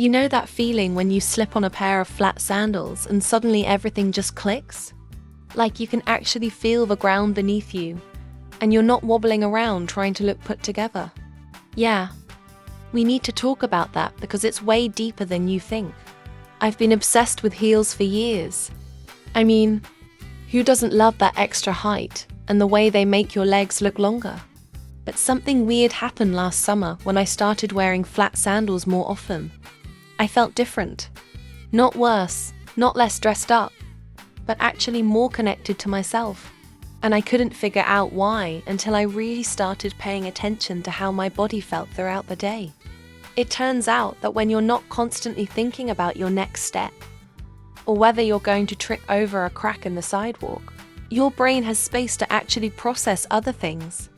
You know that feeling when you slip on a pair of flat sandals and suddenly everything just clicks? Like you can actually feel the ground beneath you, and you're not wobbling around trying to look put together. Yeah, we need to talk about that because it's way deeper than you think. I've been obsessed with heels for years. I mean, who doesn't love that extra height and the way they make your legs look longer? But something weird happened last summer when I started wearing flat sandals more often. I felt different. Not worse, not less dressed up, but actually more connected to myself. And I couldn't figure out why until I really started paying attention to how my body felt throughout the day. It turns out that when you're not constantly thinking about your next step, or whether you're going to trip over a crack in the sidewalk, your brain has space to actually process other things.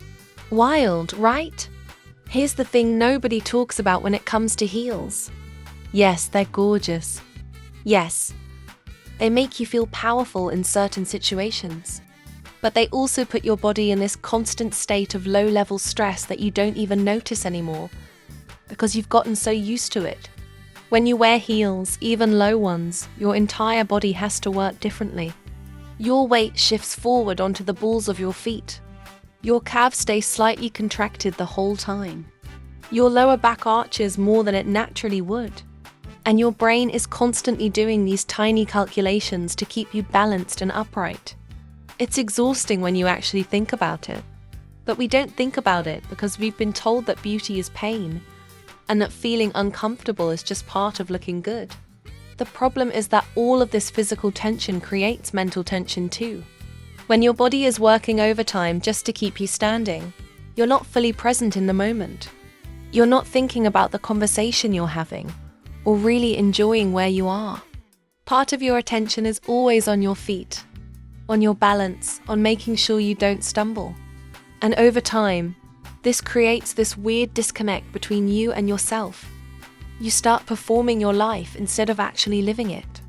Wild, right? Here's the thing nobody talks about when it comes to heels. Yes, they're gorgeous. Yes, they make you feel powerful in certain situations. But they also put your body in this constant state of low-level stress that you don't even notice anymore, because you've gotten so used to it. When you wear heels, even low ones, your entire body has to work differently. Your weight shifts forward onto the balls of your feet. Your calves stay slightly contracted the whole time. Your lower back arches more than it naturally would. And your brain is constantly doing these tiny calculations to keep you balanced and upright. It's exhausting when you actually think about it. But we don't think about it because we've been told that beauty is pain, and that feeling uncomfortable is just part of looking good. The problem is that all of this physical tension creates mental tension too. When your body is working overtime just to keep you standing, you're not fully present in the moment. You're not thinking about the conversation you're having, or really enjoying where you are. Part of your attention is always on your feet, on your balance, on making sure you don't stumble. And over time, this creates this weird disconnect between you and yourself. You start performing your life instead of actually living it.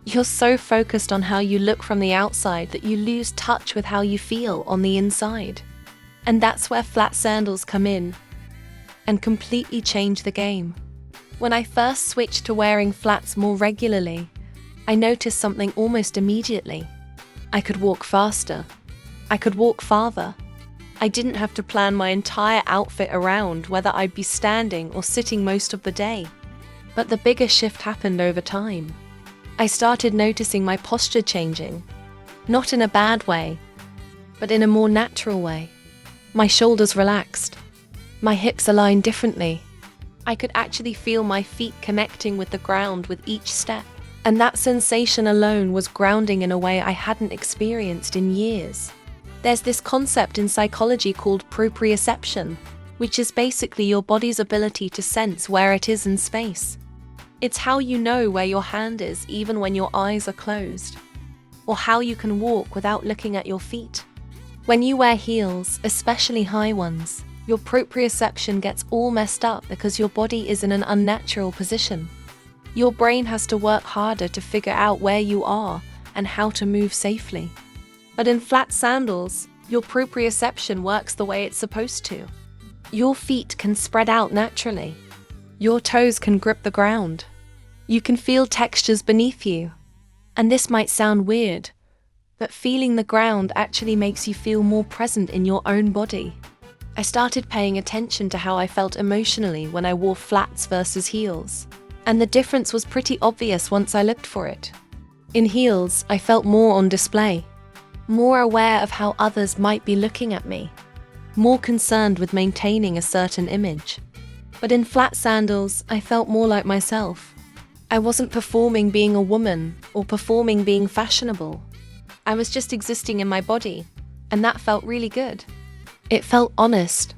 You're so focused on how you look from the outside that you lose touch with how you feel on the inside. And that's where flat sandals come in and completely change the game. When I first switched to wearing flats more regularly, I noticed something almost immediately. I could walk faster. I could walk farther. I didn't have to plan my entire outfit around whether I'd be standing or sitting most of the day. But the bigger shift happened over time. I started noticing my posture changing, not in a bad way, but in a more natural way. My shoulders relaxed. My hips aligned differently. I could actually feel my feet connecting with the ground with each step. And that sensation alone was grounding in a way I hadn't experienced in years. There's this concept in psychology called proprioception, which is basically your body's ability to sense where it is in space. It's how you know where your hand is even when your eyes are closed, or how you can walk without looking at your feet. When you wear heels, especially high ones, your proprioception gets all messed up because your body is in an unnatural position. Your brain has to work harder to figure out where you are and how to move safely. But in flat sandals, your proprioception works the way it's supposed to. Your feet can spread out naturally. Your toes can grip the ground. You can feel textures beneath you. And this might sound weird, but feeling the ground actually makes you feel more present in your own body. I started paying attention to how I felt emotionally when I wore flats versus heels. And the difference was pretty obvious once I looked for it. In heels, I felt more on display, more aware of how others might be looking at me, more concerned with maintaining a certain image. But in flat sandals, I felt more like myself. I wasn't performing being a woman or performing being fashionable. I was just existing in my body, and that felt really good. It felt honest.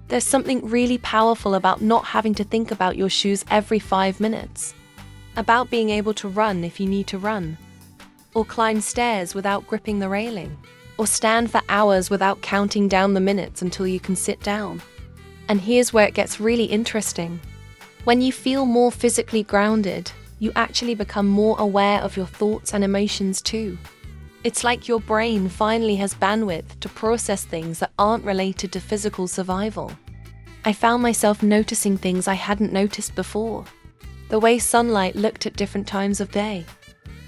There's something really powerful about not having to think about your shoes every 5 minutes, about being able to run if you need to run, or climb stairs without gripping the railing, or stand for hours without counting down the minutes until you can sit down. And here's where it gets really interesting. When you feel more physically grounded, you actually become more aware of your thoughts and emotions too. It's like your brain finally has bandwidth to process things that aren't related to physical survival. I found myself noticing things I hadn't noticed before. The way sunlight looked at different times of day.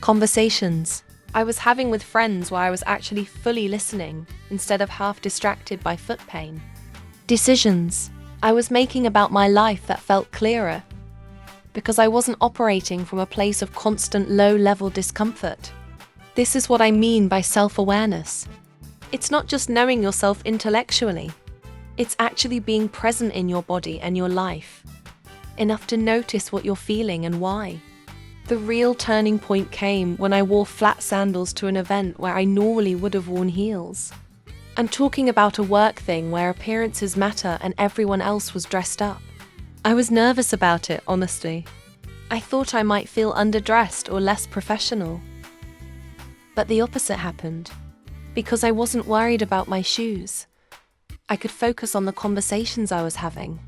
Conversations I was having with friends where I was actually fully listening instead of half distracted by foot pain. Decisions I was making about my life that felt clearer because I wasn't operating from a place of constant low-level discomfort. This is what I mean by self-awareness. It's not just knowing yourself intellectually. It's actually being present in your body and your life, enough to notice what you're feeling and why. The real turning point came when I wore flat sandals to an event where I normally would have worn heels. I'm talking about a work thing where appearances matter and everyone else was dressed up. I was nervous about it, honestly. I thought I might feel underdressed or less professional. But the opposite happened, because I wasn't worried about my shoes. I could focus on the conversations I was having.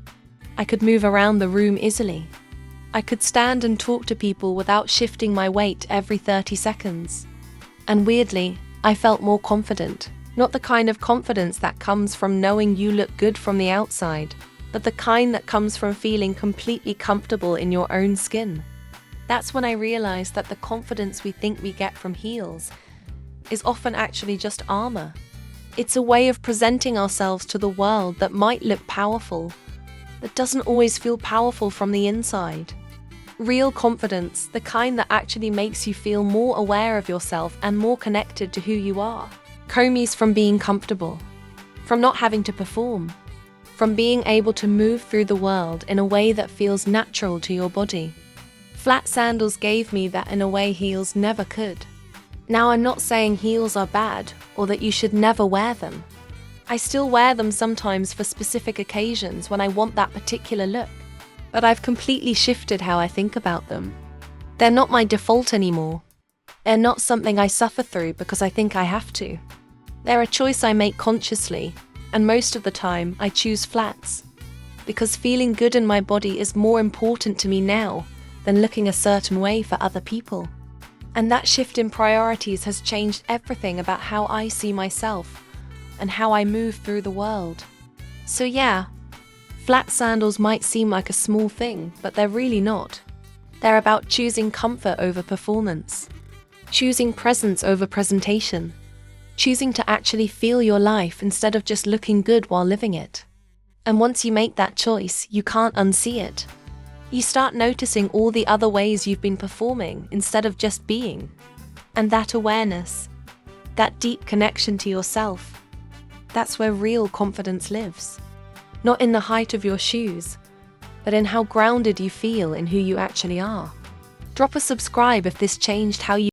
I could move around the room easily. I could stand and talk to people without shifting my weight every 30 seconds. And weirdly, I felt more confident. Not the kind of confidence that comes from knowing you look good from the outside, but the kind that comes from feeling completely comfortable in your own skin. That's when I realized that the confidence we think we get from heels is often actually just armor. It's a way of presenting ourselves to the world that might look powerful, but doesn't always feel powerful from the inside. Real confidence, the kind that actually makes you feel more aware of yourself and more connected to who you are, comes from being comfortable, from not having to perform, from being able to move through the world in a way that feels natural to your body. Flat sandals gave me that in a way heels never could. Now, I'm not saying heels are bad or that you should never wear them. I still wear them sometimes for specific occasions when I want that particular look, but I've completely shifted how I think about them. They're not my default anymore. They're not something I suffer through because I think I have to. They're a choice I make consciously, and most of the time I choose flats, because feeling good in my body is more important to me now than looking a certain way for other people. And that shift in priorities has changed everything about how I see myself and how I move through the world. So yeah, flat sandals might seem like a small thing, but they're really not. They're about choosing comfort over performance, choosing presence over presentation, choosing to actually feel your life instead of just looking good while living it. And once you make that choice, you can't unsee it. You start noticing all the other ways you've been performing instead of just being. And that awareness, that deep connection to yourself, that's where real confidence lives. Not in the height of your shoes, but in how grounded you feel in who you actually are. Drop a subscribe if this changed how you